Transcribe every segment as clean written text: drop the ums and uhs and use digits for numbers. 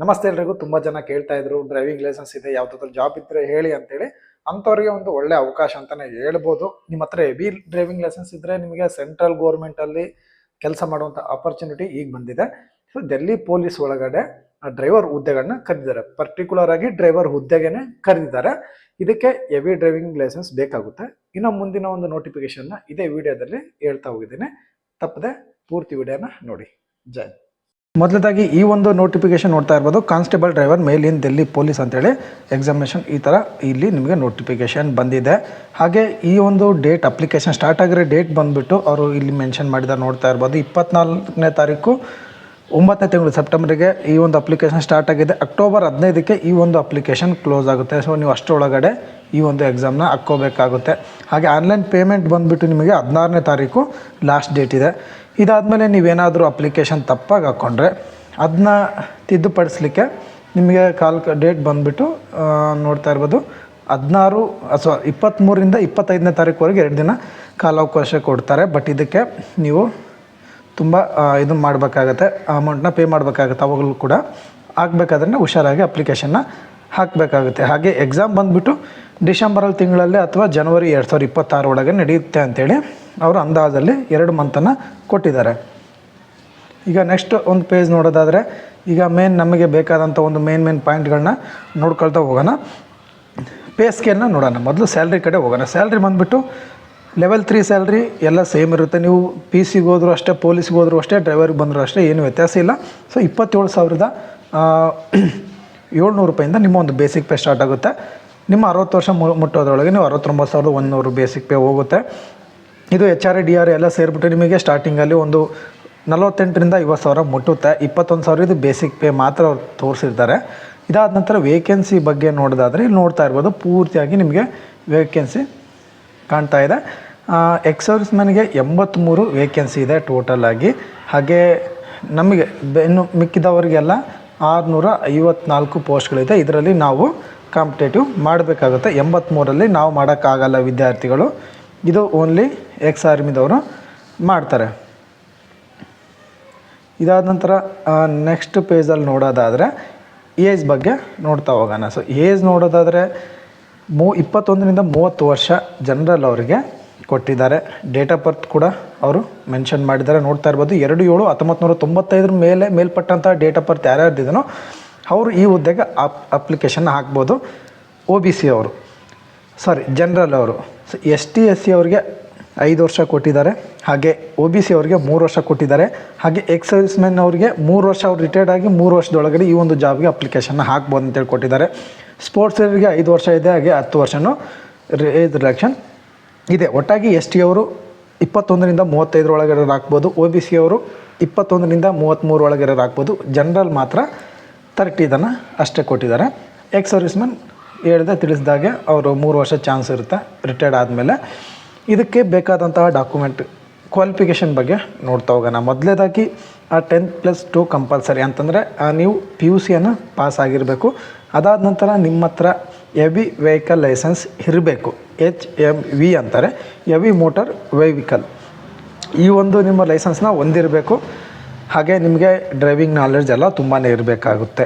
ನಮಸ್ತೆ ಎಲ್ರಿಗೂ. ತುಂಬಾ ಜನ ಕೇಳ್ತಾ ಇದ್ರು ಡ್ರೈವಿಂಗ್ ಲೈಸೆನ್ಸ್ ಇದೆ, ಯಾವ್ದಾದ್ರು ಜಾಬ್ ಇದ್ರೆ ಹೇಳಿ ಅಂತೇಳಿ. ಅಂಥವ್ರಿಗೆ ಒಂದು ಒಳ್ಳೆ ಅವಕಾಶ ಅಂತಾನೆ ಹೇಳ್ಬೋದು. ನಿಮ್ಮ ಹತ್ರ ಹೆವಿ ಡ್ರೈವಿಂಗ್ ಲೈಸೆನ್ಸ್ ಇದ್ರೆ ನಿಮಗೆ ಸೆಂಟ್ರಲ್ ಗೌರ್ಮೆಂಟ್ ಅಲ್ಲಿ ಕೆಲಸ ಮಾಡುವಂತ ಆಪರ್ಚುನಿಟಿ ಈಗ ಬಂದಿದೆ. ಸೊ ಡೆಲ್ಲಿ ಪೊಲೀಸ್ ಒಳಗಡೆ ಡ್ರೈವರ್ ಹುದ್ದೆಗಳನ್ನ ಕರೆದಿದ್ದಾರೆ. ಪರ್ಟಿಕ್ಯುಲರ್ ಆಗಿ ಡ್ರೈವರ್ ಹುದ್ದೆಗೆನೆ ಕರೆದಿದ್ದಾರೆ. ಇದಕ್ಕೆ ಹೆವಿ ಡ್ರೈವಿಂಗ್ ಲೈಸೆನ್ಸ್ ಬೇಕಾಗುತ್ತೆ. ಇನ್ನು ಮುಂದಿನ ಒಂದು ನೋಟಿಫಿಕೇಶನ್ ಇದೇ ವಿಡಿಯೋದಲ್ಲಿ ಹೇಳ್ತಾ ಹೋಗಿದ್ದೀನಿ. ತಪ್ಪದೆ ಪೂರ್ತಿ ವಿಡಿಯೋನ ನೋಡಿ. ಜೈ. ಮೊದಲದಾಗಿ ಈ ಒಂದು ನೋಟಿಫಿಕೇಶನ್ ನೋಡ್ತಾ ಇರ್ಬೋದು, ಕಾನ್ಸ್ಟೇಬಲ್ ಡ್ರೈವರ್ ಮೇಲ್ ಇನ್ ಡೆಲ್ಲಿ ಪೊಲೀಸ್ ಅಂತೇಳಿ ಎಕ್ಸಾಮಿನೇಷನ್ ಈ ಥರ ಇಲ್ಲಿ ನಿಮಗೆ ನೋಟಿಫಿಕೇಶನ್ ಬಂದಿದೆ. ಹಾಗೆ ಈ ಒಂದು ಡೇಟ್ ಅಪ್ಲಿಕೇಶನ್ ಸ್ಟಾರ್ಟ್ ಆಗಿರೋ ಡೇಟ್ ಬಂದುಬಿಟ್ಟು ಅವರು ಇಲ್ಲಿ ಮೆನ್ಷನ್ ಮಾಡಿದ್ದಾರೆ. ನೋಡ್ತಾ ಇರ್ಬೋದು 24ನೇ ತಾರೀಕು 9ನೇ ತಿಂಗಳು ಸೆಪ್ಟೆಂಬರಿಗೆ ಈ ಒಂದು ಅಪ್ಲಿಕೇಶನ್ ಸ್ಟಾರ್ಟ್ ಆಗಿದೆ. ಅಕ್ಟೋಬರ್ 15ಕ್ಕೆ ಈ ಒಂದು ಅಪ್ಲಿಕೇಶನ್ ಕ್ಲೋಸ್ ಆಗುತ್ತೆ. ಸೊ ನೀವು ಅಷ್ಟರೊಳಗಡೆ ಈ ಒಂದು ಎಕ್ಸಾಮ್ನ ಹಾಕ್ಕೋಬೇಕಾಗುತ್ತೆ. ಹಾಗೆ ಆನ್ಲೈನ್ ಪೇಮೆಂಟ್ ಬಂದುಬಿಟ್ಟು ನಿಮಗೆ 16ನೇ ತಾರೀಕು ಲಾಸ್ಟ್ ಡೇಟ್ ಇದೆ. ಇದಾದಮೇಲೆ ನೀವೇನಾದರೂ ಅಪ್ಲಿಕೇಶನ್ ತಪ್ಪಾಗಿ ಹಾಕ್ಕೊಂಡ್ರೆ ಅದನ್ನ ತಿದ್ದುಪಡಿಸ್ಲಿಕ್ಕೆ ನಿಮಗೆ ಡೇಟ್ ಬಂದುಬಿಟ್ಟು ನೋಡ್ತಾ ಇರ್ಬೋದು 23ರಿಂದ 25ನೇ ತಾರೀಕುವರೆಗೆ 2 ದಿನ ಕಾಲಾವಕಾಶ ಕೊಡ್ತಾರೆ. ಬಟ್ ಇದಕ್ಕೆ ನೀವು ತುಂಬ ಇದನ್ನು ಮಾಡಬೇಕಾಗತ್ತೆ, ಅಮೌಂಟ್ನ ಪೇ ಮಾಡಬೇಕಾಗತ್ತೆ. ಅವಾಗಲೂ ಕೂಡ ಹಾಕ್ಬೇಕಾದ್ರೆ ಹುಷಾರಾಗಿ ಅಪ್ಲಿಕೇಶನ್ನ ಹಾಕಬೇಕಾಗುತ್ತೆ. ಹಾಗೆ ಎಕ್ಸಾಮ್ ಬಂದುಬಿಟ್ಟು ಡಿಸೆಂಬರಲ್ಲಿ ತಿಂಗಳಲ್ಲೇ ಅಥವಾ ಜನವರಿ 2026 ಒಳಗೆ ನಡೆಯುತ್ತೆ ಅಂಥೇಳಿ ಅವರು ಅಂದಾಜಲ್ಲಿ 2 ಮಂತನ್ನು ಕೊಟ್ಟಿದ್ದಾರೆ. ಈಗ ನೆಕ್ಸ್ಟ್ ಒಂದು ಪೇಜ್ ನೋಡೋದಾದರೆ ಈಗ ನಮಗೆ ಬೇಕಾದಂಥ ಒಂದು ಮೇನ್ ಪಾಯಿಂಟ್ಗಳನ್ನ ನೋಡ್ಕೊಳ್ತಾ ಹೋಗೋಣ. ಪೇ ಸ್ಕೇಲ್ನ ನೋಡೋಣ. ಮೊದಲು ಸ್ಯಾಲ್ರಿ ಕಡೆ ಹೋಗೋಣ. ಸ್ಯಾಲ್ರಿ ಬಂದುಬಿಟ್ಟು ಲೆವೆಲ್ 3 ಸ್ಯಾಲ್ರಿ ಎಲ್ಲ ಸೇಮ್ ಇರುತ್ತೆ. ನೀವು PC ಗೆ ಹೋದರೂ ಅಷ್ಟೇ, ಪೊಲೀಸ್ಗೆ ಹೋದರೂ ಅಷ್ಟೇ, ಡ್ರೈವರ್ಗೆ ಬಂದರೂ ಅಷ್ಟೇ, ಏನು ವ್ಯತ್ಯಾಸ ಇಲ್ಲ. ಸೊ 27,700 ರೂಪಾಯಿಂದ ನಿಮ್ಮ ಒಂದು ಬೇಸಿಕ್ ಪೇ ಸ್ಟಾರ್ಟ್ ಆಗುತ್ತೆ. ನಿಮ್ಮ 60 ವರ್ಷ ಮುಟ್ಟೋದ್ರೊಳಗೆ ನೀವು 69,100 ಬೇಸಿಕ್ ಪೇ ಹೋಗುತ್ತೆ. ಇದು HRA ಎಲ್ಲ ಸೇರಿಬಿಟ್ಟು ನಿಮಗೆ ಸ್ಟಾರ್ಟಿಂಗಲ್ಲಿ ಒಂದು 48ರಿಂದ 50,000 ಮುಟ್ಟುತ್ತೆ. 21,000 ಇದು ಬೇಸಿಕ್ ಪೇ ಮಾತ್ರ ಅವ್ರು ತೋರಿಸಿರ್ತಾರೆ. ಇದಾದ ನಂತರ ವೇಕೆನ್ಸಿ ಬಗ್ಗೆ ನೋಡೋದಾದರೆ ಇಲ್ಲಿ ನೋಡ್ತಾ ಇರ್ಬೋದು ಪೂರ್ತಿಯಾಗಿ ನಿಮಗೆ ವೇಕೆನ್ಸಿ ಕಾಣ್ತಾ ಇದೆ. ಎಕ್ಸ್ ಸರ್ವಿಸ್ಮನ್ಗೆ 83 ವೇಕೆನ್ಸಿ ಇದೆ ಟೋಟಲ್ ಆಗಿ. ಹಾಗೆ ನಮಗೆ ಇನ್ನು ಮಿಕ್ಕಿದವರಿಗೆಲ್ಲ 654 ಪೋಸ್ಟ್ಗಳಿದೆ. ಇದರಲ್ಲಿ ನಾವು ಕಾಂಪಿಟೇಟಿವ್ ಮಾಡಬೇಕಾಗುತ್ತೆ. 83ರಲ್ಲಿ ನಾವು ಮಾಡೋಕ್ಕಾಗಲ್ಲ ವಿದ್ಯಾರ್ಥಿಗಳು. ಇದು ಓನ್ಲಿ ಎಕ್ಸ್ ಆರ್ಮಿದವರು ಮಾಡ್ತಾರೆ. ಇದಾದ ನಂತರ ನೆಕ್ಸ್ಟ್ ಪೇಜಲ್ಲಿ ನೋಡೋದಾದರೆ ಏಜ್ ಬಗ್ಗೆ ನೋಡ್ತಾ ಹೋಗೋಣ. ಸೊ ಏಜ್ ನೋಡೋದಾದರೆ 21ರಿಂದ 30 ವರ್ಷ ಜನರಲ್ ಅವರಿಗೆ ಕೊಟ್ಟಿದ್ದಾರೆ. ಡೇಟ್ ಆಫ್ ಬರ್ತ್ ಕೂಡ ಅವರು ಮೆನ್ಷನ್ ಮಾಡಿದ್ದಾರೆ. ನೋಡ್ತಾ ಇರ್ಬೋದು 2/7/1995 ಮೇಲ್ಪಟ್ಟಂಥ ಡೇಟ್ ಆಫ್ ಬರ್ತ್ ಯಾರ್ಯಾರ್ದಿದನೋ ಅವರು ಈ ಹುದ್ದೆಗೆ ಅಪ್ಲಿಕೇಶನ್ ಹಾಕ್ಬೋದು. OBC ಅವರು ಜನರಲ್ ಅವರು. ST SC ಅವರಿಗೆ 5 ವರ್ಷ ಕೊಟ್ಟಿದ್ದಾರೆ. ಹಾಗೆ OBC ಅವರಿಗೆ 3 ವರ್ಷ ಕೊಟ್ಟಿದ್ದಾರೆ. ಹಾಗೆ ಎಕ್ಸ್ ಸರ್ವಿಸ್ಮೆನ್ ಅವರಿಗೆ 3 ವರ್ಷ ಅವ್ರು ರಿಟೈರ್ಡ್ ಆಗಿ 3 ವರ್ಷದೊಳಗಡೆ ಈ ಒಂದು ಜಾಬ್ಗೆ ಅಪ್ಲಿಕೇಶನ್ನ ಹಾಕ್ಬೋದು ಅಂತೇಳಿ ಕೊಟ್ಟಿದ್ದಾರೆ. ಸ್ಪೋರ್ಟ್ಸರಿಗೆ 5 ವರ್ಷ ಇದೆ. ಹಾಗೆ 10 ವರ್ಷನೂ ಏಜ್ ರಿಲ್ಯಾಕ್ಷನ್ ಇದೆ. ಒಟ್ಟಾಗಿ ST ಅವರು 21ರಿಂದ 35 ಒಳಗಡೆ ಹಾಕ್ಬೋದು. OBC ಅವರು 21ರಿಂದ 33 ಒಳಗಡೆ ಹಾಕ್ಬೋದು. ಜನರಲ್ ಮಾತ್ರ 30 ಅಷ್ಟೇ ಕೊಟ್ಟಿದ್ದಾರೆ. ಎಕ್ಸ್ ಸರ್ವಿಸ್ಮನ್ ತಿಳಿಸಿದಾಗೆ ಅವರು 3 ವರ್ಷ ಚಾನ್ಸ್ ಇರುತ್ತೆ ರಿಟೈರ್ಡ್ ಆದಮೇಲೆ. ಇದಕ್ಕೆ ಬೇಕಾದಂತಹ ಡಾಕ್ಯುಮೆಂಟ್ ಕ್ವಾಲಿಫಿಕೇಷನ್ ಬಗ್ಗೆ ನೋಡ್ತಾ ಹೋಗೋಣ. ಮೊದಲೇದಾಗಿ 10+2 ಕಂಪಲ್ಸರಿ ಅಂತಂದರೆ ನೀವು PUCಯನ್ನು ಪಾಸ್ ಆಗಿರಬೇಕು. ಅದಾದ ನಂತರ ನಿಮ್ಮ ಹತ್ರ ಹೆವಿ ವೆಹಿಕಲ್ ಲೈಸೆನ್ಸ್ ಇರಬೇಕು. HMV ಅಂತಾರೆ, ಹೆವಿ ಮೋಟರ್ ವೆಹಿಕಲ್. ಈ ಒಂದು ನಿಮ್ಮ ಲೈಸೆನ್ಸ್ನ ಹೊಂದಿರಬೇಕು. ಹಾಗೆ ನಿಮಗೆ ಡ್ರೈವಿಂಗ್ ನಾಲೆಡ್ಜ್ ಎಲ್ಲ ತುಂಬಾ ಇರಬೇಕಾಗುತ್ತೆ.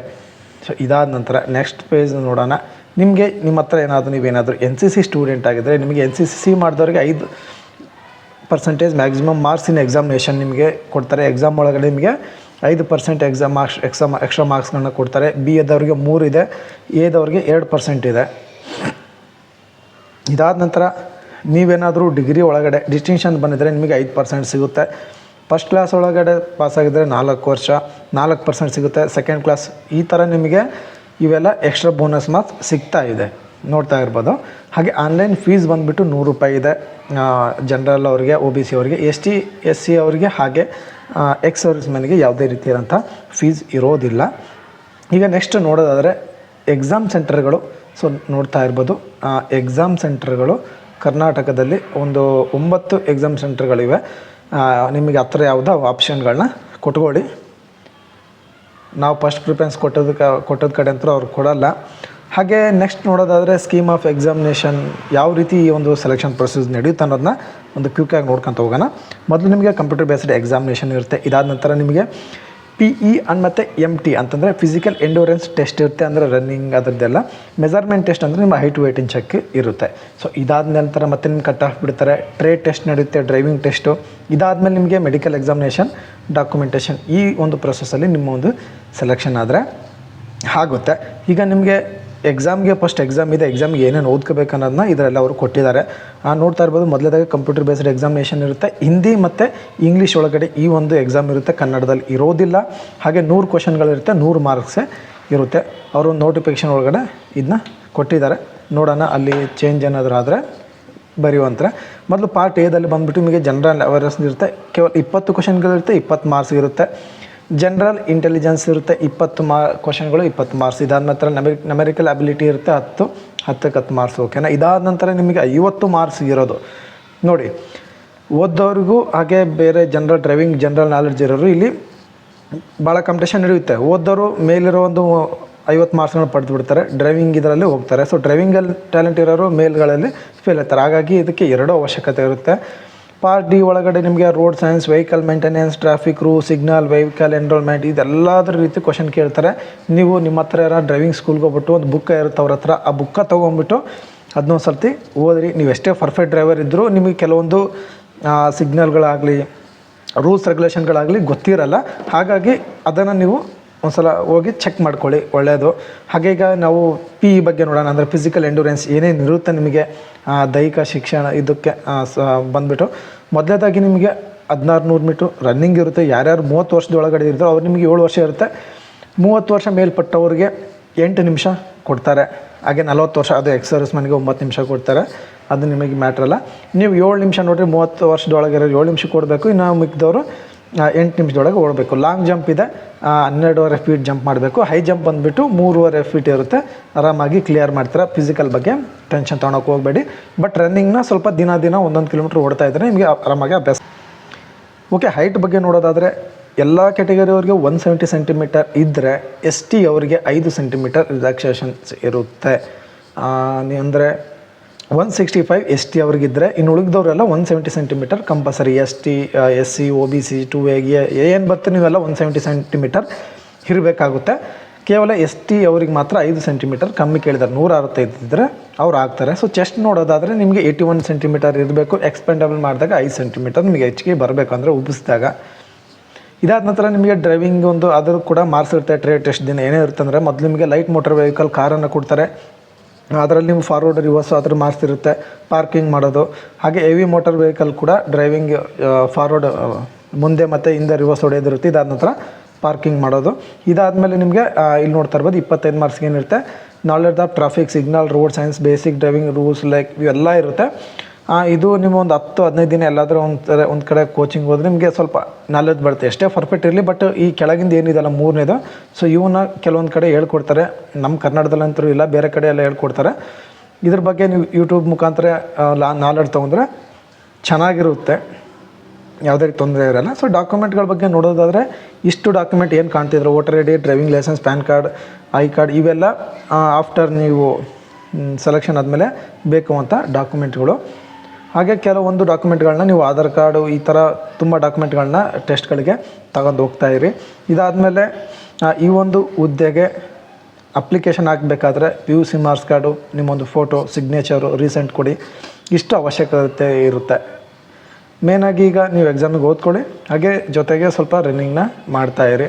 ಸೊ ಇದಾದ ನಂತರ ನೆಕ್ಸ್ಟ್ ಪೇಜ್ ನೋಡೋಣ. ನಿಮ್ಮ ಹತ್ರ ನೀವೇನಾದರೂ NCC ಸ್ಟೂಡೆಂಟ್ ಆಗಿದ್ದರೆ ನಿಮಗೆ NCC ಮಾಡಿದವ್ರಿಗೆ 5% maximum marks in examination ನಿಮಗೆ ಕೊಡ್ತಾರೆ. ಎಕ್ಸಾಮ್ ಒಳಗಡೆ ನಿಮಗೆ 5% ಎಕ್ಸ್ಟ್ರಾ ಮಾರ್ಕ್ಸ್ಗಳನ್ನ ಕೊಡ್ತಾರೆ. BAದವ್ರಿಗೆ 3 ಇದೆ, Aದವ್ರಿಗೆ 2% ಇದೆ. ಇದಾದ ನಂತರ ನೀವೇನಾದರೂ ಡಿಗ್ರಿ ಒಳಗಡೆ ಡಿಸ್ಟಿಂಕ್ಷನ್ ಬಂದಿದ್ದರೆ ನಿಮಗೆ 5% ಸಿಗುತ್ತೆ. ಫಸ್ಟ್ ಕ್ಲಾಸ್ ಒಳಗಡೆ ಪಾಸಾಗಿದ್ದರೆ 4 ವರ್ಷ 4% ಸಿಗುತ್ತೆ. ಸೆಕೆಂಡ್ ಕ್ಲಾಸ್ ಈ ಥರ ನಿಮಗೆ ಇವೆಲ್ಲ ಎಕ್ಸ್ಟ್ರಾ ಬೋನಸ್ ಮಾರ್ಕ್ಸ್ ಸಿಗ್ತಾ ಇದೆ, ನೋಡ್ತಾ ಇರ್ಬೋದು. ಹಾಗೆ ಆನ್ಲೈನ್ ಫೀಸ್ ಬಂದುಬಿಟ್ಟು 100 ರೂಪಾಯಿ ಇದೆ ಜನರಲ್ ಅವರಿಗೆ, OBC ಅವರಿಗೆ. ST SC ಅವರಿಗೆ ಹಾಗೆ ಎಕ್ಸ್ ಸರ್ವಿಸ್ಮೆನ್ಗೆ ಯಾವುದೇ ರೀತಿಯಾದಂಥ ಫೀಸ್ ಇರೋದಿಲ್ಲ. ಈಗ ನೆಕ್ಸ್ಟ್ ನೋಡೋದಾದರೆ ಎಕ್ಸಾಮ್ ಸೆಂಟರ್ಗಳು. ಸೊ ನೋಡ್ತಾ ಇರ್ಬೋದು ಎಕ್ಸಾಮ್ ಸೆಂಟರ್ಗಳು ಕರ್ನಾಟಕದಲ್ಲಿ ಒಂದು 9 ಎಕ್ಸಾಮ್ ಸೆಂಟರ್ಗಳಿವೆ. ನಿಮಗೆ ಹತ್ರ ಯಾವುದೋ ಆಪ್ಷನ್ಗಳನ್ನ ಕೊಟ್ಕೊಳ್ಳಿ. ನಾವು ಫಸ್ಟ್ ಪ್ರಿಫರೆನ್ಸ್ ಕೊಟ್ಟದ ಕಡೆ ಅಂತೂ ಅವ್ರು ಕೊಡಲ್ಲ. ಹಾಗೆ ನೆಕ್ಸ್ಟ್ ನೋಡೋದಾದರೆ ಸ್ಕೀಮ್ ಆಫ್ ಎಕ್ಸಾಮಿನೇಷನ್ ಯಾವ ರೀತಿ ಈ ಒಂದು ಸೆಲೆಕ್ಷನ್ ಪ್ರೊಸೆಸ್ ನಡೆಯುತ್ತೆ ಅನ್ನೋದನ್ನ ಒಂದು ಕ್ವಿಕ್ಕಾಗಿ ನೋಡ್ಕೊತ ಹೋಗೋಣ. ಮೊದಲು ನಿಮಗೆ ಕಂಪ್ಯೂಟರ್ ಬೇಸ್ಡ್ ಎಕ್ಸಾಮಿನೇಷನ್ ಇರುತ್ತೆ. ಇದಾದ ನಂತರ ನಿಮಗೆ PE ಅಂಡ್ ಮತ್ತು MT ಅಂತಂದರೆ ಫಿಸಿಕಲ್ ಎಂಡೂರೆನ್ಸ್ ಟೆಸ್ಟ್ ಇರುತ್ತೆ, ಅಂದರೆ ರನ್ನಿಂಗ್ ಅದರದ್ದೆಲ್ಲ. ಮೆಜರ್ಮೆಂಟ್ ಟೆಸ್ಟ್ ಅಂದರೆ ನಿಮ್ಮ ಹೈಟ್ ವೇಟಿನ ಚೆಕ್ ಇರುತ್ತೆ. ಸೊ ಇದಾದ ನಂತರ ಮತ್ತೆ ನಿಮ್ಗೆ ಕಟ್ ಆಫ್ ಬಿಡ್ತಾರೆ. ಟ್ರೇಡ್ ಟೆಸ್ಟ್ ನಡೆಯುತ್ತೆ, ಡ್ರೈವಿಂಗ್ ಟೆಸ್ಟು. ಇದಾದಮೇಲೆ ನಿಮಗೆ ಮೆಡಿಕಲ್ ಎಕ್ಸಾಮಿನೇಷನ್, ಡಾಕ್ಯುಮೆಂಟೇಷನ್, ಈ ಒಂದು ಪ್ರೊಸೆಸ್ಸಲ್ಲಿ ನಿಮ್ಮ ಒಂದು ಸೆಲೆಕ್ಷನ್ ಆದರೆ ಆಗುತ್ತೆ. ಈಗ ನಿಮಗೆ ಎಕ್ಸಾಮ್ಗೆ ಫಸ್ಟ್ ಎಕ್ಸಾಮ್ ಇದೆ, ಎಕ್ಸಾಮ್ಗೆ ಏನೇನು ಓದ್ಕೋಬೇಕು ಅನ್ನೋದನ್ನ ಇದರೆಲ್ಲ ಅವರು ಕೊಟ್ಟಿದ್ದಾರೆ. ನೋಡ್ತಾ ಇರ್ಬೋದು, ಮೊದಲೇದಾಗಿ ಕಂಪ್ಯೂಟರ್ ಬೇಸ್ಡ್ ಎಕ್ಸಾಮಿನೇಷನ್ ಇರುತ್ತೆ. ಹಿಂದಿ ಮತ್ತು ಇಂಗ್ಲೀಷ್ ಒಳಗಡೆ ಈ ಒಂದು ಎಕ್ಸಾಮ್ ಇರುತ್ತೆ, ಕನ್ನಡದಲ್ಲಿ ಇರೋದಿಲ್ಲ. ಹಾಗೆ 100 ಕ್ವಶನ್ಗಳಿರುತ್ತೆ, 100 ಮಾರ್ಕ್ಸೇ ಇರುತ್ತೆ. ಅವರು ನೋಟಿಫಿಕೇಷನ್ ಒಳಗಡೆ ಇದನ್ನ ಕೊಟ್ಟಿದ್ದಾರೆ. ನೋಡೋಣ ಅಲ್ಲಿ ಚೇಂಜ್ ಏನಾದರೂ ಆದರೆ ಬರೆಯುವಂತಾರೆ. ಮೊದಲು ಪಾರ್ಟ್ ಎದಲ್ಲಿ ಬಂದುಬಿಟ್ಟು ನಿಮಗೆ ಜನರಲ್ ಅವೇರ್ನೆಸ್ ಇರುತ್ತೆ, ಕೇವಲ 20 ಕ್ವಶನ್ಗಳಿರುತ್ತೆ, 20 ಮಾರ್ಕ್ಸ್ ಇರುತ್ತೆ. ಜನರಲ್ ಇಂಟೆಲಿಜೆನ್ಸ್ ಇರುತ್ತೆ, 20 ಕ್ವಶನ್ಗಳು, 20 ಮಾರ್ಕ್ಸ್. ಇದಾದ ನಂತರ ನಮೆರಿಕಲ್ ಅಬಿಲಿಟಿ ಇರುತ್ತೆ, 10ಕ್ಕೆ 10 ಮಾರ್ಕ್ಸ್. ಓಕೆನಾ. ಇದಾದ ನಂತರ ನಿಮಗೆ 50 ಮಾರ್ಕ್ಸ್ ಇರೋದು. ನೋಡಿ, ಓದೋರಿಗೂ ಹಾಗೆ ಬೇರೆ ಜನರಲ್ ಡ್ರೈವಿಂಗ್, ಜನರಲ್ ನಾಲೆಡ್ಜ್ ಇರೋರು ಇಲ್ಲಿ ಭಾಳ ಕಾಂಪಿಟೇಷನ್ ನಡೆಯುತ್ತೆ. ಓದೋರು ಮೇಲಿರೋ ಒಂದು 50 ಮಾರ್ಕ್ಸ್ಗಳನ್ನ ಪಡೆದು ಬಿಡ್ತಾರೆ, ಡ್ರೈವಿಂಗ್ ಇದರಲ್ಲಿ ಹೋಗ್ತಾರೆ. ಸೊ ಡ್ರೈವಿಂಗಲ್ಲಿ ಟ್ಯಾಲೆಂಟ್ ಇರೋರು ಮೇಲ್ಗಳಲ್ಲಿ ಫೇಲ್ ಆಗ್ತಾರೆ. ಹಾಗಾಗಿ ಇದಕ್ಕೆ 2 ಅವಶ್ಯಕತೆ ಇರುತ್ತೆ. ಪಾರ್ಟ್ ಡಿ ಒಳಗಡೆ ನಿಮಗೆ road signs, vehicle maintenance, traffic rules, signal, vehicle enrolment, ಇದೆಲ್ಲದರ ರೀತಿ ಕ್ವಶನ್ ಕೇಳ್ತಾರೆ. ನೀವು ನಿಮ್ಮ ಹತ್ರ ಯಾರು ಡ್ರೈವಿಂಗ್ ಸ್ಕೂಲ್ಗೆ ಹೋಗ್ಬಿಟ್ಟು ಒಂದು ಬುಕ್ಕ ಇರುತ್ತೆ ಅವ್ರ ಹತ್ರ, ಆ ಬುಕ್ಕ ತೊಗೊಂಬಿಟ್ಟು ಅದನ್ನೊಂದು ಸರ್ತಿ ಓದ್ರಿ. ನೀವು ಎಷ್ಟೇ ಪರ್ಫೆಕ್ಟ್ ಡ್ರೈವರ್ ಇದ್ದರೂ ನಿಮಗೆ ಕೆಲವೊಂದು ಸಿಗ್ನಲ್ಗಳಾಗಲಿ, ರೂಲ್ಸ್ ರೆಗ್ಯುಲೇಷನ್ಗಳಾಗಲಿ ಗೊತ್ತಿರಲ್ಲ. ಹಾಗಾಗಿ ಅದನ್ನು ನೀವು ಒಂದು ಸಲ ಹೋಗಿ ಚೆಕ್ ಮಾಡ್ಕೊಳ್ಳಿ, ಒಳ್ಳೆಯದು. ಹಾಗೆ ಈಗ ನಾವು PE ಬಗ್ಗೆ ನೋಡೋಣ. ಅಂದರೆ ಫಿಸಿಕಲ್ ಎಂಡೂರೆನ್ಸ್ ಏನೇನು ಇರುತ್ತೆ ನಿಮಗೆ, ದೈಹಿಕ ಶಿಕ್ಷಣ, ಇದಕ್ಕೆ ಬಂದುಬಿಟ್ಟು ಮೊದಲೇದಾಗಿ ನಿಮಗೆ 1600 ಮೀಟ್ರ್ ರನ್ನಿಂಗ್ ಇರುತ್ತೆ. ಯಾರ್ಯಾರು 30 ವರ್ಷದ ಒಳಗಡೆ ಇರ್ತಾರೋ ಅವ್ರು ನಿಮಗೆ 7 ವರ್ಷ ಇರುತ್ತೆ. 30 ವರ್ಷ ಮೇಲ್ಪಟ್ಟವ್ರಿಗೆ 8 ನಿಮಿಷ ಕೊಡ್ತಾರೆ. ಹಾಗೆ 40 ವರ್ಷ, ಅದು ಎಕ್ಸ್ ಸರ್ವಿಸ್ ಮನೆಗೆ 9 ನಿಮಿಷ ಕೊಡ್ತಾರೆ. ಅದು ನಿಮಗೆ ಮ್ಯಾಟ್ರಲ್ಲ. ನೀವು 7 ನಿಮಿಷ ನೋಡಿರಿ, 30 ವರ್ಷದೊಳಗೆ 7 ನಿಮಿಷ ಕೊಡಬೇಕು. ಇನ್ನು ಮಿಕ್ಕಿದವರು 8 ನಿಮಿಷದೊಳಗೆ ಓಡಬೇಕು. ಲಾಂಗ್ ಜಂಪ್ ಇದೆ, 12.5 ಫೀಟ್ ಜಂಪ್ ಮಾಡಬೇಕು. ಹೈ ಜಂಪ್ ಬಂದುಬಿಟ್ಟು 3.5 ಫೀಟ್ ಇರುತ್ತೆ. ಆರಾಮಾಗಿ ಕ್ಲಿಯರ್ ಮಾಡ್ತಾರೆ. ಫಿಸಿಕಲ್ ಬಗ್ಗೆ ಟೆನ್ಷನ್ ತೊಗೊಳಕ್ಕೆ ಹೋಗಬೇಡಿ. ಬಟ್ ರನ್ನಿಂಗ್ನ ಸ್ವಲ್ಪ ದಿನ 1 ಕಿಲೋಮೀಟ್ರ್ ಓಡ್ತಾ ಇದ್ದರೆ ನಿಮಗೆ ಆರಾಮಾಗಿ ಅಭ್ಯಾಸ. ಓಕೆ, ಹೈಟ್ ಬಗ್ಗೆ ನೋಡೋದಾದರೆ ಎಲ್ಲ ಕ್ಯಾಟಗರಿಯವರಿಗೆ 170 ಸೆಂಟಿಮೀಟರ್ ಇದ್ದರೆ, ST ಅವರಿಗೆ 5 ಸೆಂಟಿಮೀಟರ್ ರಿಲ್ಯಾಕ್ಸೇಷನ್ಸ್ ಇರುತ್ತೆ. ಅಂದರೆ 165 ST ಅವ್ರಿಗಿದ್ದರೆ, ಇನ್ನು ಉಳಿದವರೆಲ್ಲ 170 centimetre compulsory. ST, SC, OBC, 2A ಏನು ಬರ್ತೀವಿ ನೀವೆಲ್ಲ 170 ಸೆಂಟಿಮೀಟರ್ ಇರಬೇಕಾಗುತ್ತೆ. ಕೇವಲ ST ಅವ್ರಿಗೆ ಮಾತ್ರ 5 ಸೆಂಟಿಮೀಟರ್ ಕಮ್ಮಿ ಕೇಳಿದ್ದಾರೆ. 165 ಇದ್ದರೆ ಅವ್ರು ಆಗ್ತಾರೆ. ಸೊ ಚೆಸ್ಟ್ ನೋಡೋದಾದರೆ ನಿಮಗೆ 81 ಸೆಂಟಿಮೀಟರ್ ಇರಬೇಕು. ಎಕ್ಸ್ಪೆಂಡಬಲ್ ಮಾಡಿದಾಗ 5 ಸೆಂಟಿಮೀಟರ್ ನಿಮಗೆ ಹೆಚ್ಚಿಗೆ ಬರಬೇಕು, ಅಂದರೆ ಉಬ್ಬಿಸಿದಾಗ. ಇದಾದ ನಂತರ ನಿಮಗೆ ಡ್ರೈವಿಂಗ್ ಒಂದು ಅದ್ರ ಕೂಡ ಮಾರ್ಕ್ಸ್ ಇರುತ್ತೆ. ಟ್ರೇಡ್ ಟೆಸ್ಟ್ ದಿನ ಏನೇ ಇರುತ್ತೆ ಅಂದರೆ, ಮೊದಲು ನಿಮಗೆ ಲೈಟ್ ಮೋಟರ್ ವೆಹಿಕಲ್ ಕಾರನ್ನು ಕೊಡ್ತಾರೆ. ಅದರಲ್ಲಿ ನೀವು ಫಾರ್ವರ್ಡ್, ರಿವರ್ಸ್ ಅದ್ರ ಮಾರ್ಕ್ಸ್ ಇರುತ್ತೆ. ಪಾರ್ಕಿಂಗ್ ಮಾಡೋದು, ಹಾಗೆ ಹೆವಿ ಮೋಟರ್ ವೆಹಿಕಲ್ ಕೂಡ ಡ್ರೈವಿಂಗ್ ಫಾರ್ವರ್ಡ್, ಮುಂದೆ ಮತ್ತು ಹಿಂದೆ ರಿವರ್ಸ್ ಹೊಡೆಯೋದಿರುತ್ತೆ. ಇದಾದ ನಂತರ ಪಾರ್ಕಿಂಗ್ ಮಾಡೋದು. ಇದಾದಮೇಲೆ ನಿಮಗೆ ಇಲ್ಲಿ ನೋಡ್ತಾ ಇರ್ಬೋದು 25 ಮಾರ್ಕ್ಸ್ಗೆ ಏನಿರುತ್ತೆ. Knowledge of traffic, signal, road science, basic driving rules, like ಇವೆಲ್ಲ ಇರುತ್ತೆ. ಇದು ನಿಮ್ಮ ಒಂದು 10-15 ದಿನ ಎಲ್ಲಾದರೂ ಒಂದು ಕಡೆ ಕೋಚಿಂಗ್ ಹೋದ್ರೆ ನಿಮಗೆ ಸ್ವಲ್ಪ ನಾಲೆಡ್ಜ್ ಬರುತ್ತೆ. ಎಷ್ಟೇ ಪರ್ಫೆಕ್ಟ್ ಇರಲಿ, ಬಟ್ ಈ ಕೆಳಗಿಂದ ಏನಿದೆಲ್ಲ 3ನೇದು, ಸೊ ಇವನ್ನ ಕೆಲವೊಂದು ಕಡೆ ಹೇಳ್ಕೊಡ್ತಾರೆ. ನಮ್ಮ ಕರ್ನಾಟಕದಲ್ಲಂತೂ ಇಲ್ಲ, ಬೇರೆ ಕಡೆ ಎಲ್ಲ ಹೇಳ್ಕೊಡ್ತಾರೆ. ಇದ್ರ ಬಗ್ಗೆ ನೀವು ಯೂಟ್ಯೂಬ್ ಮುಖಾಂತರ ನಾಲೆಡ್ಜ್ ತೊಗೊಂಡ್ರೆ ಚೆನ್ನಾಗಿರುತ್ತೆ, ಯಾವುದೇ ತೊಂದರೆ ಇರೋಲ್ಲ. ಸೊ ಡಾಕ್ಯುಮೆಂಟ್ಗಳ ಬಗ್ಗೆ ನೋಡೋದಾದರೆ, ಇಷ್ಟು ಡಾಕ್ಯುಮೆಂಟ್ ಏನು ಕಾಣ್ತಿದ್ರು, voter I D, driving licence, PAN card, I card, ಇವೆಲ್ಲ ಆಫ್ಟರ್ ನೀವು ಸೆಲೆಕ್ಷನ್ ಆದಮೇಲೆ ಬೇಕು ಅಂತ ಡಾಕ್ಯುಮೆಂಟ್ಗಳು. ಹಾಗೆ ಕೆಲವೊಂದು ಡಾಕ್ಯುಮೆಂಟ್ಗಳನ್ನ ನೀವು ಆಧಾರ್ ಕಾರ್ಡು, ಈ ಥರ ತುಂಬ ಡಾಕ್ಯುಮೆಂಟ್ಗಳನ್ನ ಟೆಸ್ಟ್ಗಳಿಗೆ ತಗೊಂಡು ಹೋಗ್ತಾಯಿರಿ. ಇದಾದಮೇಲೆ ಈ ಒಂದು ಹುದ್ದೆಗೆ ಅಪ್ಲಿಕೇಶನ್ ಹಾಕಬೇಕಾದ್ರೆ PUC ಮಾರ್ಕ್ಸ್ ಕಾರ್ಡು, ನಿಮ್ಮೊಂದು ಫೋಟೋ, ಸಿಗ್ನೇಚರು, ರೀಸೆಂಟ್ ಕೊಡಿ. ಇಷ್ಟು ಅವಶ್ಯಕತೆ ಇರುತ್ತೆ. ಮೇನಾಗಿ ಈಗ ನೀವು ಎಕ್ಸಾಮಿಗೆ ಓದ್ಕೊಳ್ಳಿ, ಹಾಗೆ ಜೊತೆಗೆ ಸ್ವಲ್ಪ ರನ್ನಿಂಗ್ನ ಮಾಡ್ತಾಯಿರಿ.